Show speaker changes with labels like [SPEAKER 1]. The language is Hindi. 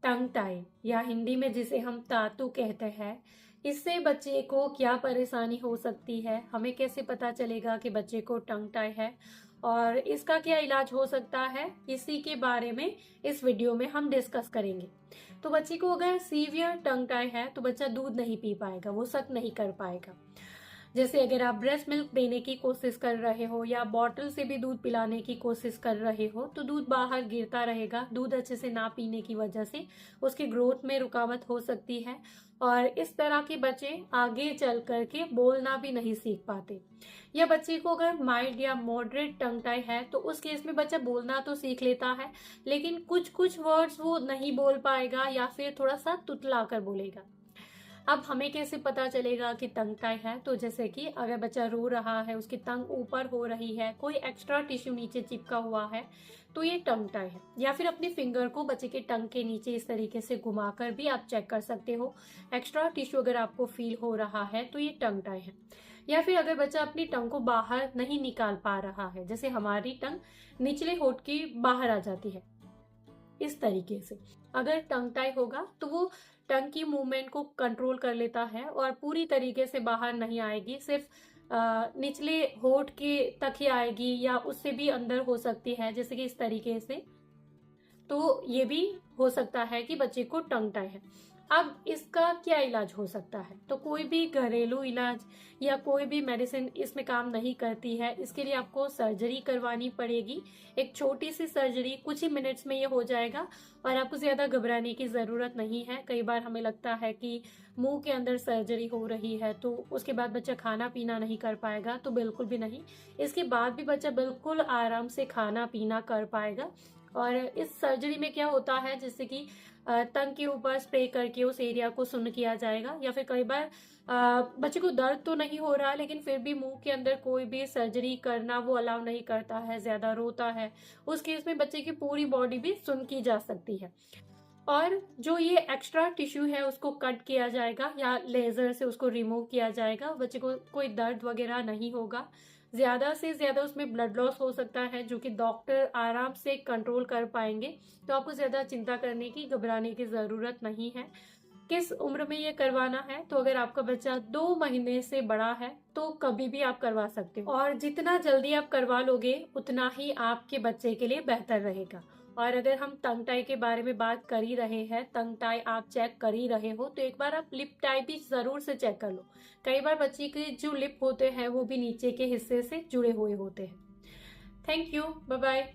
[SPEAKER 1] टंग टाई या हिंदी में जिसे हम तातू कहते हैं, इससे बच्चे को क्या परेशानी हो सकती है, हमें कैसे पता चलेगा कि बच्चे को टंग टाई है और इसका क्या इलाज हो सकता है, इसी के बारे में इस वीडियो में हम डिस्कस करेंगे। तो बच्चे को अगर सीवियर टंग टाई है तो बच्चा दूध नहीं पी पाएगा, वो सक नहीं कर पाएगा। जैसे अगर आप ब्रेस्ट मिल्क देने की कोशिश कर रहे हो या बॉटल से भी दूध पिलाने की कोशिश कर रहे हो तो दूध बाहर गिरता रहेगा। दूध अच्छे से ना पीने की वजह से उसकी ग्रोथ में रुकावट हो सकती है और इस तरह के बच्चे आगे चल करके बोलना भी नहीं सीख पाते। या बच्चे को अगर माइल्ड या मॉडरेट टंग टाई है तो उस केस में बच्चा बोलना तो सीख लेता है, लेकिन कुछ कुछ वर्ड्स वो नहीं बोल पाएगा या फिर थोड़ा सा तुतला कर बोलेगा। अब हमें कैसे पता चलेगा कि टंग टाई है? तो जैसे कि अगर बच्चा रो रहा है, उसकी टंग ऊपर हो रही है, कोई एक्स्ट्रा टिश्यू नीचे चिपका हुआ है, तो ये टंग टाई है। या फिर अपने फिंगर को बच्चे के टंग के नीचे इस तरीके से घुमाकर भी आप चेक कर सकते हो। एक्स्ट्रा टिश्यू अगर आपको फील हो रहा है तो ये टंग टाई है। या फिर अगर बच्चा अपनी टंग को बाहर नहीं निकाल पा रहा है, जैसे हमारी टंग निचले होठ की बाहर आ जाती है इस तरीके से, अगर टंग टाई होगा तो वो टंग की मूवमेंट को कंट्रोल कर लेता है और पूरी तरीके से बाहर नहीं आएगी, सिर्फ निचले होठ के तक ही आएगी या उससे भी अंदर हो सकती है, जैसे कि इस तरीके से। तो ये भी हो सकता है कि बच्चे को टंग टाई है। अब इसका क्या इलाज हो सकता है? तो कोई भी घरेलू इलाज या कोई भी मेडिसिन इसमें काम नहीं करती है। इसके लिए आपको सर्जरी करवानी पड़ेगी। एक छोटी सी सर्जरी, कुछ ही मिनट्स में ये हो जाएगा और आपको ज्यादा घबराने की जरूरत नहीं है। कई बार हमें लगता है कि मुंह के अंदर सर्जरी हो रही है तो उसके बाद बच्चा खाना पीना नहीं कर पाएगा, तो बिल्कुल भी नहीं। इसके बाद भी बच्चा बिल्कुल आराम से खाना पीना कर पाएगा। और इस सर्जरी में क्या होता है, जैसे कि टंग के ऊपर स्प्रे करके उस एरिया को सुन्न किया जाएगा, या फिर कई बार बच्चे को दर्द तो नहीं हो रहा है लेकिन फिर भी मुंह के अंदर कोई भी सर्जरी करना वो अलाउ नहीं करता है, ज्यादा रोता है, उस केस में बच्चे की पूरी बॉडी भी सुन्न की जा सकती है। और जो ये एक्स्ट्रा टिश्यू है उसको कट किया जाएगा या लेजर से उसको रिमूव किया जाएगा। बच्चे को कोई दर्द वगैरह नहीं होगा। ज्यादा से ज्यादा उसमें ब्लड लॉस हो सकता है जो कि डॉक्टर आराम से कंट्रोल कर पाएंगे, तो आपको ज्यादा चिंता करने की, घबराने की जरूरत नहीं है। किस उम्र में ये करवाना है? तो अगर आपका बच्चा 2 महीने से बड़ा है तो कभी भी आप करवा सकते हो, और जितना जल्दी आप करवा लोगे उतना ही आपके बच्चे के लिए बेहतर रहेगा। और अगर हम टंग टाई के बारे में बात कर ही रहे हैं, टंग टाई आप चेक कर ही रहे हो, तो एक बार आप लिप टाई भी जरूर से चेक कर लो। कई बार बच्चे के जो लिप होते हैं वो भी नीचे के हिस्से से जुड़े हुए होते हैं। Thank you, bye bye.